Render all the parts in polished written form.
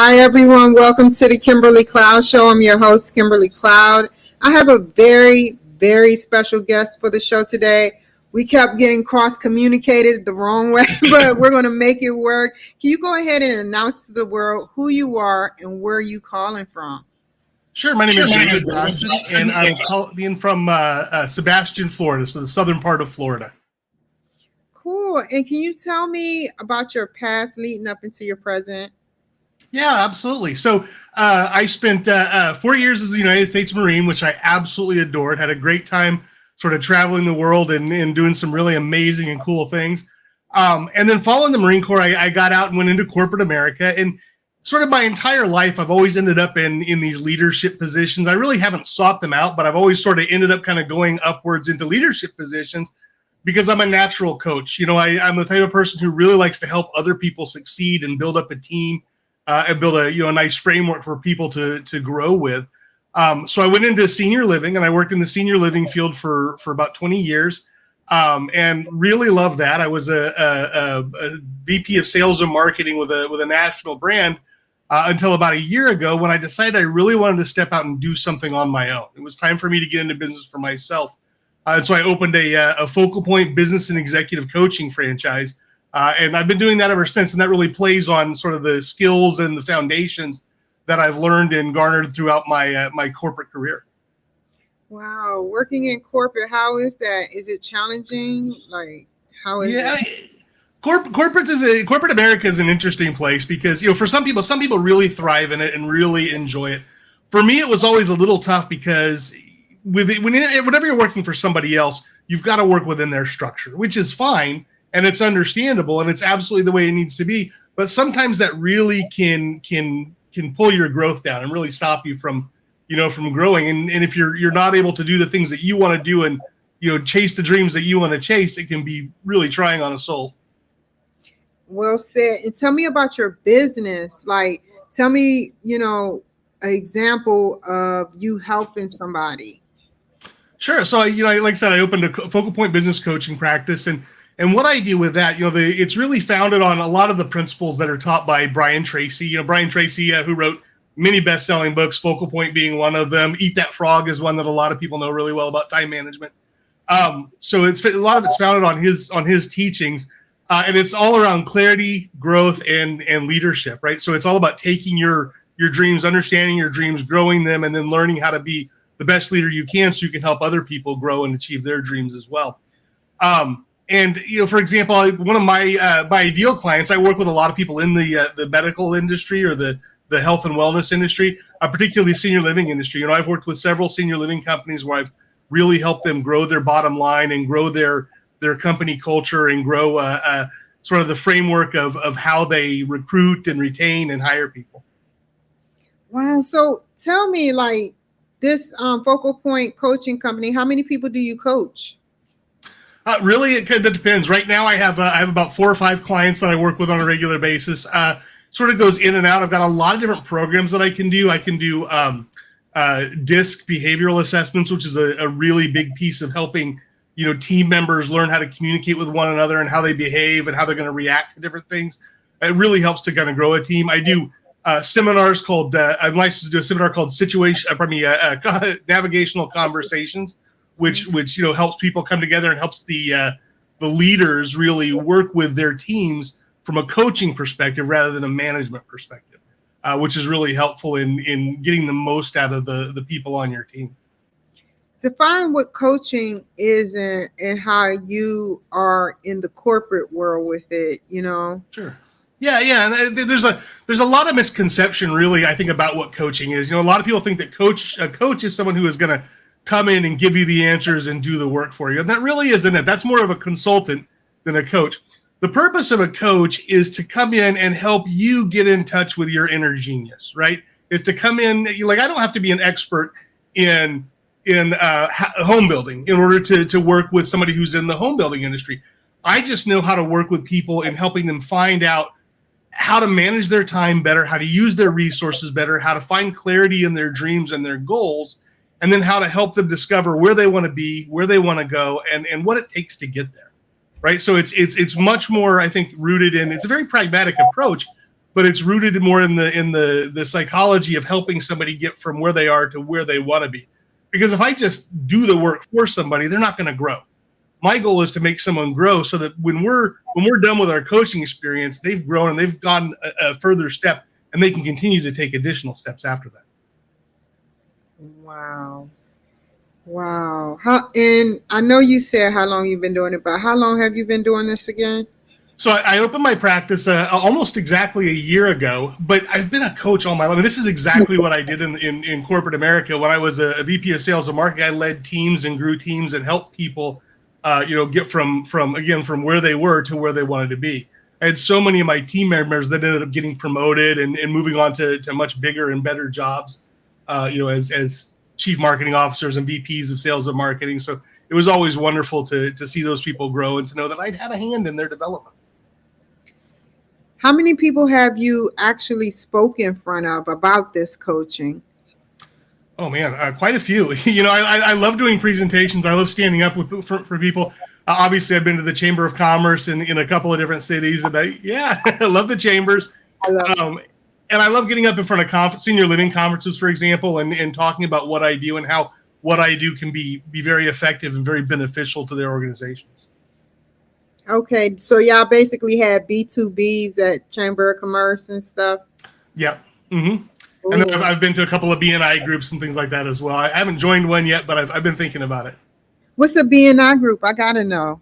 Hi, everyone. Welcome to the Kimberly Cloud Show. I'm your host, Kimberly Cloud. I have a very, very special guest for the show today. We kept getting cross-communicated the wrong way, but we're going to make it work. Can you go ahead and announce to the world who you are and where you calling from? Sure. My name is Dodson, and I'm calling from Sebastian, Florida, so the southern part of Florida. Cool. And can you tell me about your past leading up into your present? Yeah, absolutely. So I spent 4 years as a United States Marine, which I absolutely adored. Had a great time sort of traveling the world and doing some really amazing and cool things. And then following the Marine Corps, I got out and went into corporate America. And sort of my entire life, I've always ended up in these leadership positions. I really haven't sought them out, but I've always sort of ended up kind of going upwards into leadership positions because I'm a natural coach. You know, I'm the type of person who really likes to help other people succeed and build up a team and build a nice framework for people to grow with. So I went into senior living and I worked in the senior living field for about 20 years and really loved that. I was a VP of sales and marketing with a national brand until about a year ago when I decided I really wanted to step out and do something on my own. It was time for me to get into business for myself. And so I opened a FocalPoint business and executive coaching franchise. And I've been doing that ever since. And that really plays on sort of the skills and the foundations that I've learned and garnered throughout my corporate career. Wow. Working in corporate, how is that? Is it challenging? Like, how is it? Corporate America is an interesting place because, you know, for some people really thrive in it and really enjoy it. For me, it was always a little tough because whenever you're working for somebody else, you've got to work within their structure, which is fine. And it's understandable and it's absolutely the way it needs to be. But sometimes that really can pull your growth down and really stop you from growing. And if you're not able to do the things that you want to do and, chase the dreams that you want to chase, it can be really trying on a soul. Well said. And tell me about your business. Like, tell me, an example of you helping somebody. Sure. So, like I said, I opened a FocalPoint business coaching practice. And what I do with that, it's really founded on a lot of the principles that are taught by Brian Tracy. Brian Tracy, who wrote many best-selling books, FocalPoint being one of them. Eat That Frog is one that a lot of people know really well about time management. So a lot of it's founded on his teachings. And it's all around clarity, growth, and leadership, right? So it's all about taking your dreams, understanding your dreams, growing them, and then learning how to be the best leader you can so you can help other people grow and achieve their dreams as well. And, for example, one of my ideal clients, I work with a lot of people in the medical industry or the health and wellness industry, particularly senior living industry. I've worked with several senior living companies where I've really helped them grow their bottom line and grow their company culture and grow sort of the framework of how they recruit and retain and hire people. Wow. So tell me, like, this FocalPoint coaching company, how many people do you coach? Really, it depends. Right now, I have about 4 or 5 clients that I work with on a regular basis. Sort of goes in and out. I've got a lot of different programs that I can do. I can do DISC behavioral assessments, which is a really big piece of helping team members learn how to communicate with one another and how they behave and how they're going to react to different things. It really helps to kind of grow a team. I do seminars called. I'm licensed to do a seminar called Navigational Conversations, which helps people come together and helps the leaders really work with their teams from a coaching perspective rather than a management perspective, which is really helpful in getting the most out of the people on your team. Define what coaching is and how you are in the corporate world with it, Sure. Yeah. And there's a lot of misconception, really, I think, about what coaching is. A lot of people think that a coach is someone who is going to come in and give you the answers and do the work for you. And that really isn't it. That's more of a consultant than a coach. The purpose of a coach is to come in and help you get in touch with your inner genius, right? Is to come in, like, I don't have to be an expert in home building in order to work with somebody who's in the home building industry. I just know how to work with people and helping them find out how to manage their time better, how to use their resources better, how to find clarity in their dreams and their goals, and then how to help them discover where they want to be, where they want to go, and what it takes to get there, right? So it's much more, I think, rooted in, it's a very pragmatic approach, but it's rooted more in the psychology of helping somebody get from where they are to where they want to be. Because if I just do the work for somebody, they're not going to grow. My goal is to make someone grow so that when we're done with our coaching experience, they've grown and they've gone a further step, and they can continue to take additional steps after that. Wow. And I know you said how long you've been doing it, but how long have you been doing this again? So I opened my practice almost exactly a year ago, but I've been a coach all my life. This is exactly what I did in corporate America. When I was a VP of sales and marketing, I led teams and grew teams and helped people, get from where they were to where they wanted to be. I had so many of my team members that ended up getting promoted and moving on to much bigger and better jobs, as chief marketing officers and VPs of sales and marketing. So it was always wonderful to see those people grow and to know that I'd had a hand in their development. How many people have you actually spoken in front of about this coaching? Oh man, quite a few. I love doing presentations. I love standing up for people. Obviously, I've been to the Chamber of Commerce in a couple of different cities, and I love the chambers. And I love getting up in front of senior living conferences, for example, and talking about what I do and how what I do can be very effective and very beneficial to their organizations. Okay, so y'all basically had B2Bs at Chamber of Commerce and stuff? Yeah. Mm-hmm. And then I've been to a couple of BNI groups and things like that as well. I haven't joined one yet, but I've been thinking about it. What's a BNI group? I got to know.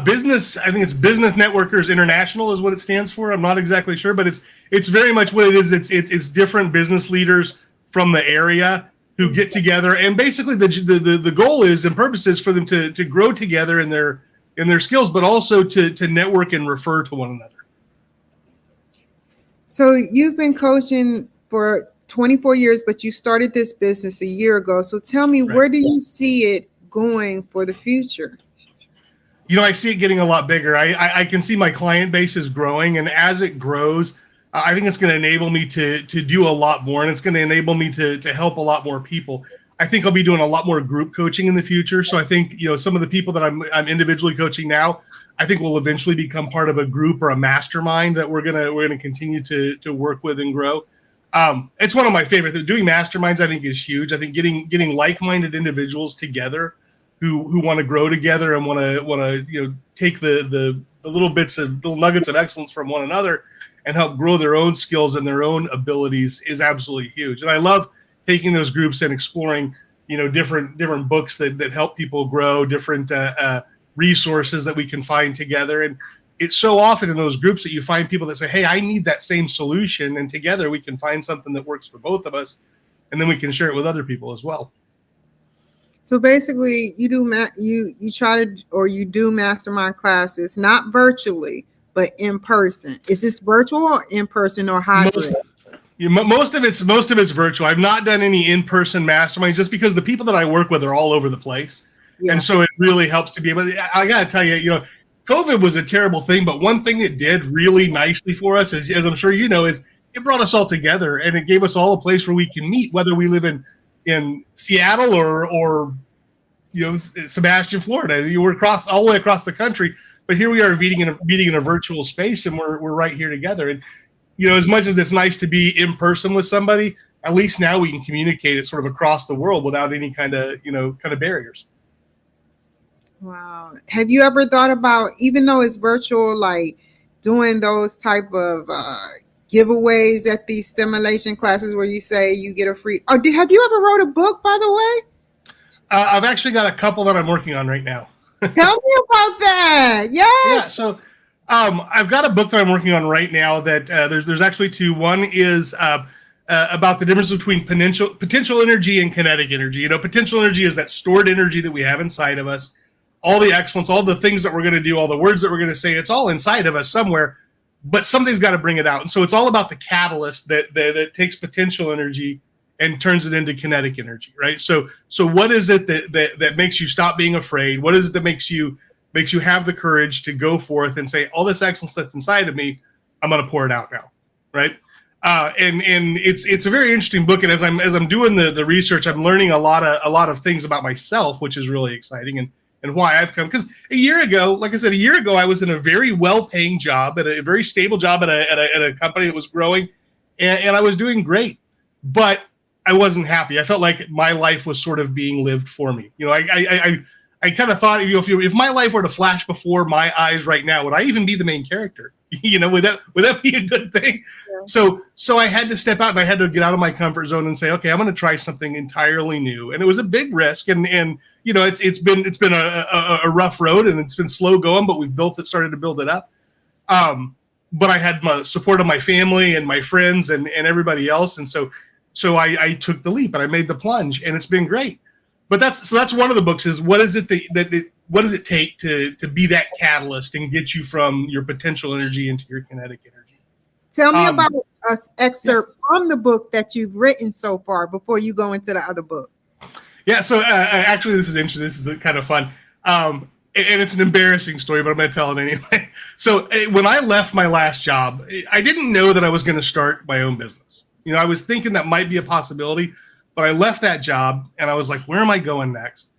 Business, I think it's Business Networkers International is what it stands for. I'm not exactly sure, but it's very much what it is. It's different business leaders from the area who get together, and basically the goal is and purpose is for them to grow together in their skills, but also to network and refer to one another. So you've been coaching for 24 years, but you started this business a year ago. So tell me, Where do you see it going for the future? I see it getting a lot bigger. I can see my client base is growing, and as it grows, I think it's going to enable me to do a lot more, and it's going to enable me to help a lot more people. I think I'll be doing a lot more group coaching in the future. So I think, some of the people that I'm individually coaching now, I think will eventually become part of a group or a mastermind that we're gonna continue to work with and grow. It's one of my favorite things. Doing masterminds, I think, is huge. I think getting like-minded individuals together who want to grow together and want to take the little nuggets of excellence from one another and help grow their own skills and their own abilities is absolutely huge. And I love taking those groups and exploring, different books that help people grow, different resources that we can find together. And it's so often in those groups that you find people that say, hey, I need that same solution. And together we can find something that works for both of us. And then we can share it with other people as well. So basically you do you do mastermind classes, not virtually, but in person. Is this virtual or in person or hybrid? Most of it's virtual. I've not done any in-person masterminds just because the people that I work with are all over the place. Yeah. And so it really helps to be able to, I got to tell you, COVID was a terrible thing, but one thing it did really nicely for us, as I'm sure you know, is it brought us all together and it gave us all a place where we can meet, whether we live in Seattle or Sebastian, Florida. We're all the way across the country, but here we are meeting in a virtual space, and we're right here together. And as much as it's nice to be in person with somebody, at least now we can communicate it sort of across the world without any kind of barriers. Wow. Have you ever thought about, even though it's virtual, like doing those type of giveaways at these stimulation classes where you say you get a free, have you ever wrote a book, by the way? I've actually got a couple that I'm working on right now. Tell me about that. Yes. Yeah. So I've got a book that I'm working on right now that there's actually two. One is about the difference between potential energy and kinetic energy. Potential energy is that stored energy that we have inside of us. All the excellence, all the things that we're going to do, all the words that we're going to say, it's all inside of us somewhere, but something's got to bring it out. And so it's all about the catalyst that takes potential energy and turns it into kinetic energy, right? So what is it that makes you stop being afraid? What is it that makes you have the courage to go forth and say, all this excellence that's inside of me, I'm going to pour it out now, right? And it's a very interesting book. And as I'm doing the research, I'm learning a lot of things about myself, which is really exciting. And and why I've come. Because a year ago, like I said, I was in a very well-paying job, at a very stable job at a company that was growing, and I was doing great, but I wasn't happy. I felt like my life was sort of being lived for me. I kind of thought, if my life were to flash before my eyes right now, would I even be the main character? Would that be a good thing? Yeah. So I had to step out, and I had to get out of my comfort zone and say, okay, I'm going to try something entirely new. And it was a big risk, and it's been a rough road, and it's been slow going, but we've started to build it up. But I had my support of my family and my friends and everybody else, and so I took the leap and I made the plunge, and it's been great. But that's one of the books is what does it take to be that catalyst and get you from your potential energy into your kinetic energy? Tell me about an excerpt from the book that you've written so far before you go into the other book. Yeah, so actually this is interesting. This is kind of fun. And it's an embarrassing story, but I'm going to tell it anyway. So when I left my last job, I didn't know that I was going to start my own business. I was thinking that might be a possibility, but I left that job and I was like, where am I going next?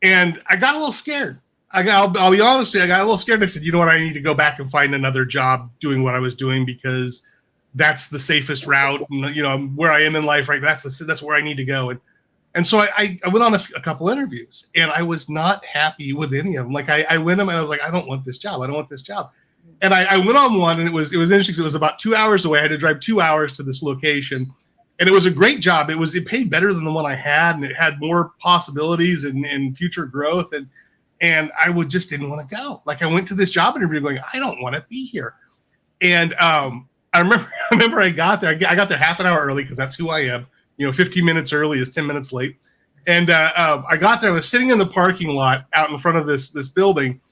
And I got a little scared. I'll be honest with you, I got a little scared. And I said, you know what? I need to go back and find another job doing what I was doing, because that's the safest route. And, where I am in life, right? That's where I need to go. And so I went on a couple interviews, and I was not happy with any of them. Like I went them and I was like, I don't want this job. I don't want this job. And I went on one, and it was interesting because it was about 2 hours away. I had to drive 2 hours to this location, and it was a great job. It paid better than the one I had, and it had more possibilities and future growth. And I just didn't want to go. Like I went to this job interview going, I don't want to be here. And I remember I got there. I got there half an hour early because that's who I am. 15 minutes early is 10 minutes late. And I got there. I was sitting in the parking lot out in front of this building,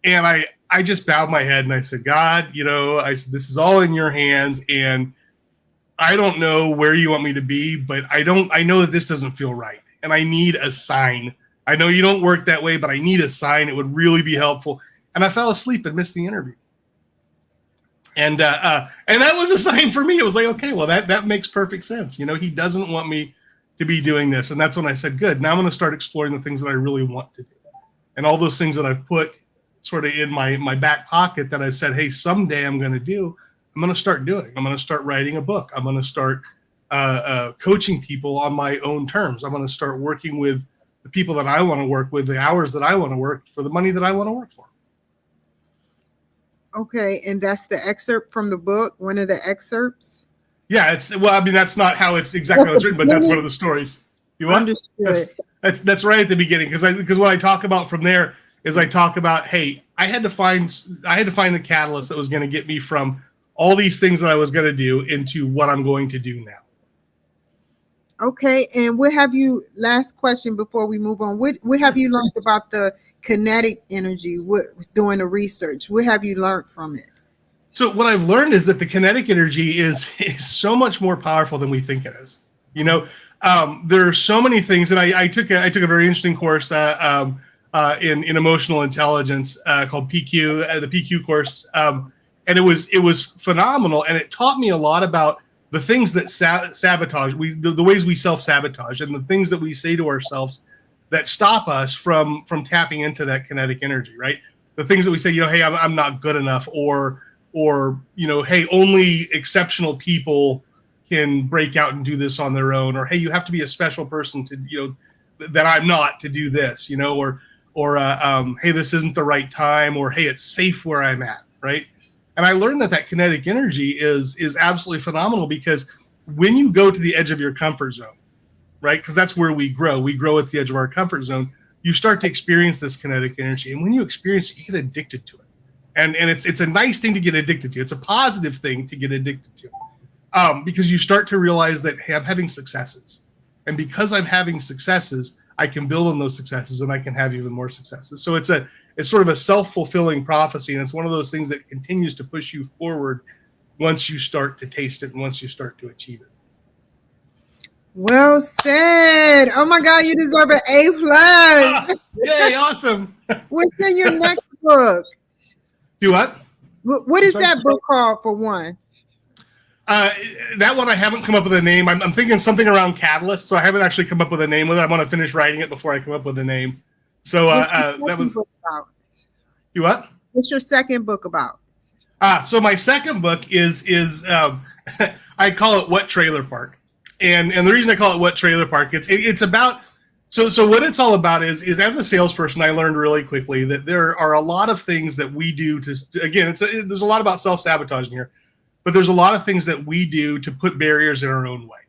and I just bowed my head and I said, God, I said, this is all in your hands, and I don't know where you want me to be, but I know that this doesn't feel right, and I need a sign. I know you don't work that way, but I need a sign. It would really be helpful. And I fell asleep and missed the interview. And that was a sign for me. It was like, okay, well, that makes perfect sense. He doesn't want me to be doing this. And that's when I said, good, now I'm going to start exploring the things that I really want to do. And all those things that I've put sort of in my back pocket that I said, hey, someday I'm going to do, I'm going to start doing. I'm going to start writing a book. I'm going to start coaching people on my own terms. I'm going to start working with the people that I want to work with, the hours that I want to work for, the money that I want to work for. Okay, and that's the excerpt from the book, one of the excerpts? Yeah, that's not how it's exactly how it's written, but that's one of the stories. You want? Understood. That's right at the beginning, because what I talk about from there is I talk about, hey, I had to find the catalyst that was going to get me from all these things that I was going to do into what I'm going to do now. Okay, and last question before we move on, what have you learned about the kinetic energy doing the research? What have you learned from it? So what I've learned is that the kinetic energy is so much more powerful than we think it is. There are so many things, and I took a very interesting course in emotional intelligence called PQ, the PQ course, and it was phenomenal, and it taught me a lot about the things that sabotage, the ways we self-sabotage, and the things that we say to ourselves that stop us from tapping into that kinetic energy, right? The things that we say, hey, I'm not good enough, or hey, only exceptional people can break out and do this on their own, or hey, you have to be a special person to, that I'm not, to do this, or hey, this isn't the right time, or hey, it's safe where I'm at, right? And I learned that kinetic energy is absolutely phenomenal, because when you go to the edge of your comfort zone, right? Because that's where we grow. We grow at the edge of our comfort zone. You start to experience this kinetic energy, and when you experience it, you get addicted to it. And it's a nice thing to get addicted to. It's a positive thing to get addicted to, because you start to realize that, hey, I'm having successes, and because I'm having successes, I can build on those successes, and I can have even more successes. So it's sort of a self-fulfilling prophecy, and it's one of those things that continues to push you forward once you start to taste it and once you start to achieve it. Well said. Oh my God, you deserve an A+. Yay, awesome. What's in your next book? Do what? What is that book called, for one? That one I haven't come up with a name. I'm thinking something around catalyst, so I haven't actually come up with a name with it. I want to finish writing it before I come up with a name. So What's your that second was book about? you what? What's your second book about? So my second book is I call it What Trailer Park, and the reason I call it What Trailer Park, it's about so what it's all about is as a salesperson, I learned really quickly that there are a lot of things that we do to again there's a lot about self-sabotaging here, but there's a lot of things that we do to put barriers in our own way,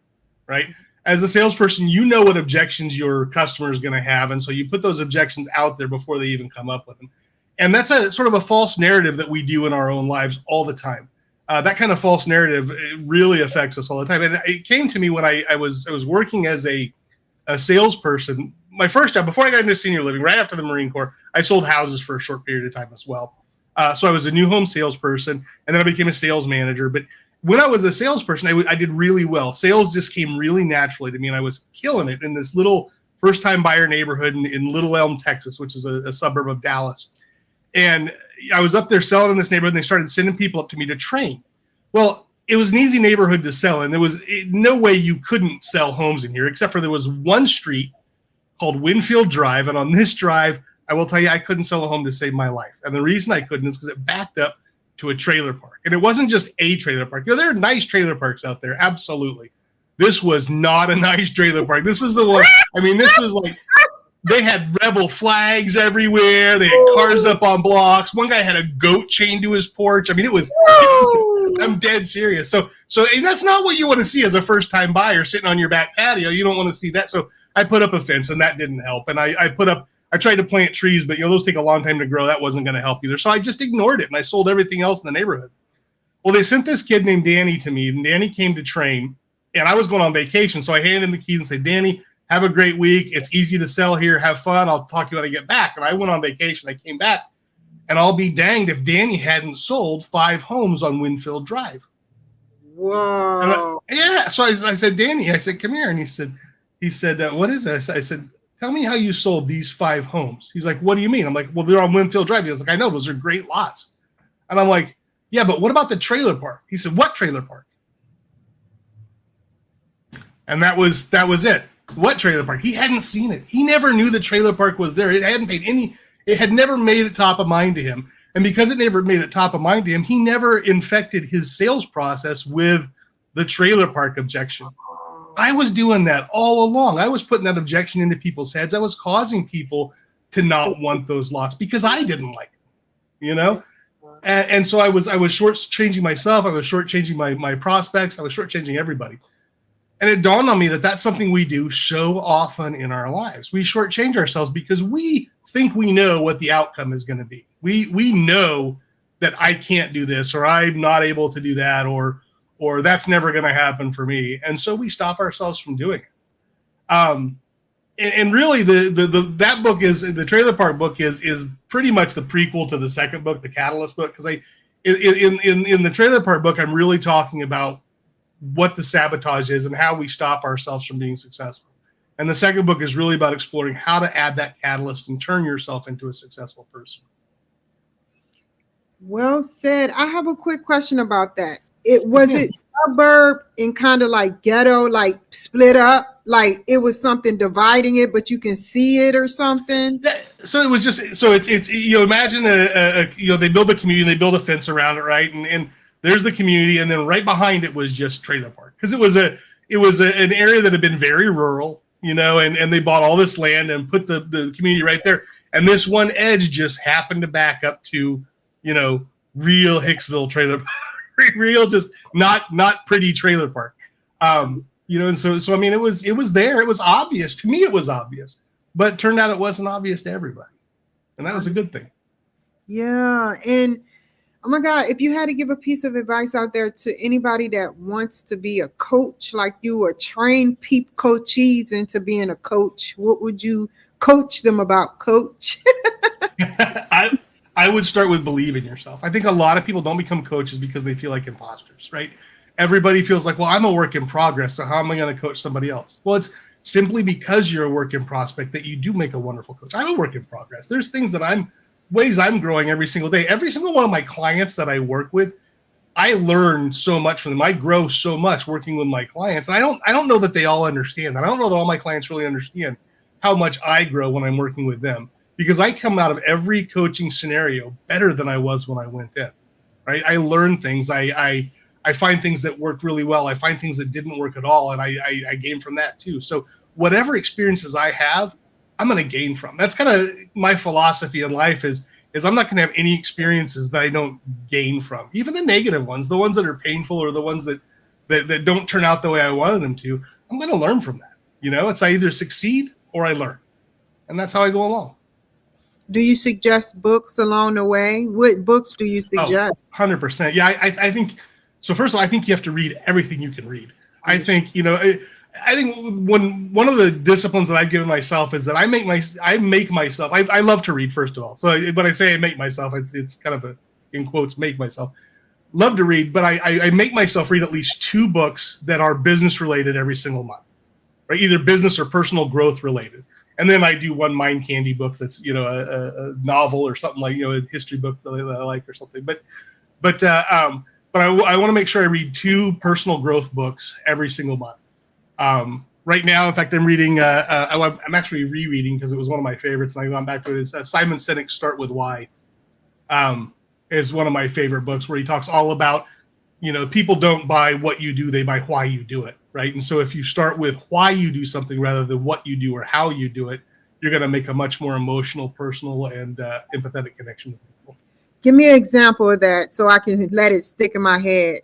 right? As a salesperson, you know what objections your customer is going to have, and so you put those objections out there before they even come up with them. And that's a sort of a false narrative that we do in our own lives all the time. That kind of false narrative, it really affects us all the time. And it came to me when I was working as a salesperson. My first job, before I got into senior living, right after the Marine Corps, I sold houses for a short period of time as well. So I was a new home salesperson, and then I became a sales manager. But when I was a salesperson, I did really well. Sales just came really naturally to me, and I was killing it in this little first-time buyer neighborhood in Little Elm, Texas, which is a suburb of Dallas. And I was up there selling in this neighborhood, and they started sending people up to me to train. Well, it was an easy neighborhood to sell in. There was no way you couldn't sell homes in here, except for there was one street called Winfield Drive. And on this drive, I will tell you, I couldn't sell a home to save my life. And the reason I couldn't is because it backed up to a trailer park. And it wasn't just a trailer park. You know, there are nice trailer parks out there. Absolutely. This was not a nice trailer park. This is the one. I mean, this was like, they had rebel flags everywhere. They had cars up on blocks. One guy had a goat chained to his porch. I mean, it was I'm dead serious. So and that's not what you want to see as a first-time buyer sitting on your back patio. You don't want to see that. So I put up a fence, and that didn't help. And I tried to plant trees, but those take a long time to grow. That wasn't going to help either. So I just ignored it, and I sold everything else in the neighborhood. Well, they sent this kid named Danny to me, and Danny came to train, and I was going on vacation. So I handed him the keys and said, Danny, have a great week. It's easy to sell here. Have fun. I'll talk to you when I get back. And I went on vacation. I came back, and I'll be danged if Danny hadn't sold 5 homes on Winfield Drive. Whoa. Yeah. So I said, Danny, I said, come here. And he said, what is it? I said, tell me how you sold these 5 homes. He's like, what do you mean? I'm like, well, they're on Winfield Drive. He was like, I know, those are great lots. And I'm like, yeah, but what about the trailer park? He said, what trailer park? And that was it. What trailer park? He hadn't seen it. He never knew the trailer park was there. It had never made it top of mind to him. And because it never made it top of mind to him, he never infected his sales process with the trailer park objection. I was doing that all along. I was putting that objection into people's heads. I was causing people to not want those lots because I didn't like it, And so I was shortchanging myself. I was shortchanging my prospects. I was shortchanging everybody. And it dawned on me that that's something we do so often in our lives. We shortchange ourselves because we think we know what the outcome is going to be. We know that I can't do this, or I'm not able to do that, or that's never going to happen for me. And so we stop ourselves from doing it. And really that book is the trailer park book is pretty much the prequel to the second book, the Catalyst book. Because in the trailer park book, I'm really talking about what the sabotage is and how we stop ourselves from being successful. And the second book is really about exploring how to add that catalyst and turn yourself into a successful person. Well said. I have a quick question about that. It suburb and kind of like ghetto, like split up, like it was something dividing it, but you can see it or something. So it was just, it's imagine they build a community, they build a fence around it, right? And there's the community, and then right behind it was just trailer park, because it was an area that had been very rural, and they bought all this land and put the community right there, and this one edge just happened to back up to real Hicksville trailer park, real just not pretty trailer park, and so I mean it was there, it was obvious to me, it was obvious, but it turned out it wasn't obvious to everybody, and that was a good thing. Yeah, and oh my God, if you had to give a piece of advice out there to anybody that wants to be a coach like you, or train coachees into being a coach, what would you coach them about, coach? I would start with believe in yourself. I think a lot of people don't become coaches because they feel like imposters, right? Everybody feels like, well, I'm a work in progress, so how am I going to coach somebody else? Well, it's simply because you're a work in prospect that you do make a wonderful coach. I'm a work in progress. There's things that ways I'm growing every single day. Every single one of my clients that I work with, I learn so much from them. I grow so much working with my clients. And I don't know that they all understand that. I don't know that all my clients really understand how much I grow when I'm working with them. because I come out of every coaching scenario better than I was when I went in, right? I learn things. I find things that worked really well. I find things that didn't work at all. And I gain from that too. So whatever experiences I have, I'm going to gain from. That's kind of my philosophy in life is I'm not going to have any experiences that I don't gain from. Even the negative ones, the ones that are painful or the ones that don't turn out the way I wanted them to, I'm going to learn from that. You know, it's I either succeed or I learn. And that's how I go along. Do you suggest books along the way? What books do you suggest? 100%. Yeah, I think so. First of all, I think you have to read everything you can read. I think, you know, I think one of the disciplines that I've given myself is that I make myself. I love to read, first of all. So when I say I make myself, it's kind of a, in quotes, make myself. Love to read, but I make myself read at least 2 books that are business related every single month, right? Either business or personal growth related. And then I do one mind candy book that's, you know, a novel or something like, you know, a history book that I like or something. But I want to make sure I read 2 personal growth books every single month. Right now, in fact, I'm reading. I'm actually rereading because it was one of my favorites, and I've gone back to it. It's Simon Sinek's "Start with Why." Is one of my favorite books where he talks all about, you know, people don't buy what you do; they buy why you do it, right? And so if you start with why you do something rather than what you do or how you do it, you're going to make a much more emotional, personal, and empathetic connection with people. Give me an example of that so I can let it stick in my head.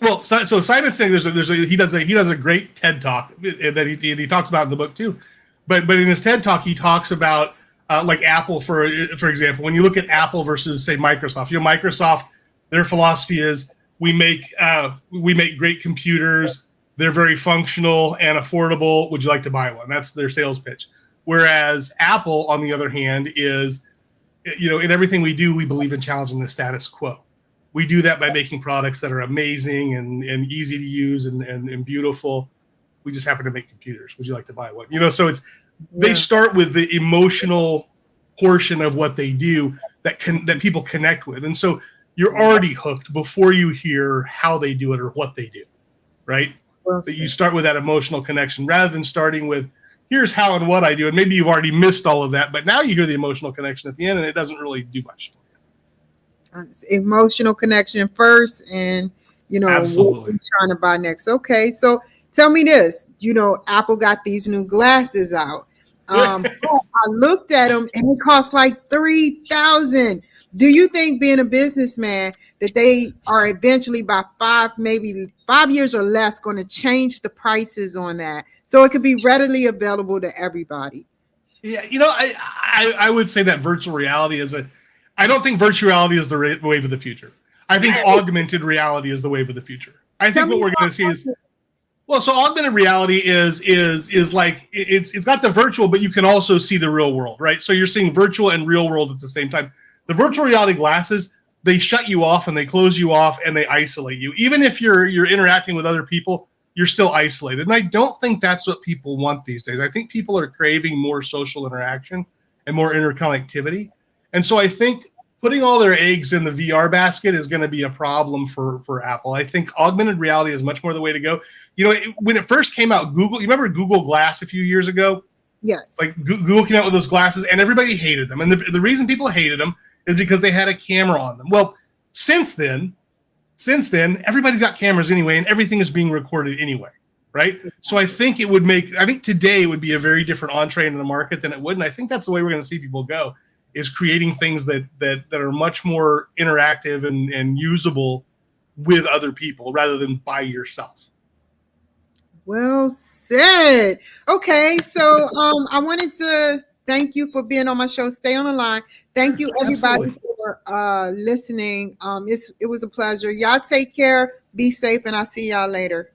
Well, so Simon Sinek, he does a great TED talk that he talks about in the book too, but in his TED talk he talks about like Apple for example. When you look at Apple versus say Microsoft, you know, Microsoft, their philosophy is we make great computers. They're very functional and affordable. Would you like to buy one? That's their sales pitch. Whereas Apple, on the other hand, is, you know, in everything we do, we believe in challenging the status quo. We do that by making products that are amazing and easy to use and beautiful. We just happen to make computers. Would you like to buy one? You know, so they start with the emotional portion of what they do that people connect with. And so you're already hooked before you hear how they do it or what they do, right? Well, that you start with that emotional connection rather than starting with, here's how and what I do. And maybe you've already missed all of that, but now you hear the emotional connection at the end and it doesn't really do much. Emotional connection first, and you know, absolutely, what you're trying to buy next. Okay, so tell me this, you know, Apple got these new glasses out. I looked at them and it cost like $3,000. Do you think, being a businessman, that they are eventually by 5 years or less going to change the prices on that so it could be readily available to everybody? Yeah, you know, I would say that virtual reality I don't think virtual reality is the wave of the future. I think augmented reality is the wave of the future. I think what we're going to see is, well, so augmented reality is like it's got the virtual, but you can also see the real world, right? So you're seeing virtual and real world at the same time. The virtual reality glasses, they shut you off and they close you off and they isolate you. Even if you're interacting with other people, you're still isolated. And I don't think that's what people want these days. I think people are craving more social interaction and more interconnectivity. And so I think putting all their eggs in the VR basket is going to be a problem for Apple. I think augmented reality is much more the way to go. You know, when it first came out, you remember Google Glass a few years ago? Yes. Like Google came out with those glasses and everybody hated them. And the reason people hated them is because they had a camera on them. Well, since then, everybody's got cameras anyway, and everything is being recorded anyway, right? So I think today it would be a very different entree into the market than it would. And I think that's the way we're going to see people go, is creating things that are much more interactive and usable with other people rather than by yourself. Well said. Okay, so I wanted to thank you for being on my show. Stay on the line. Thank you, everybody, for listening. It was a pleasure. Y'all take care, be safe, and I'll see y'all later.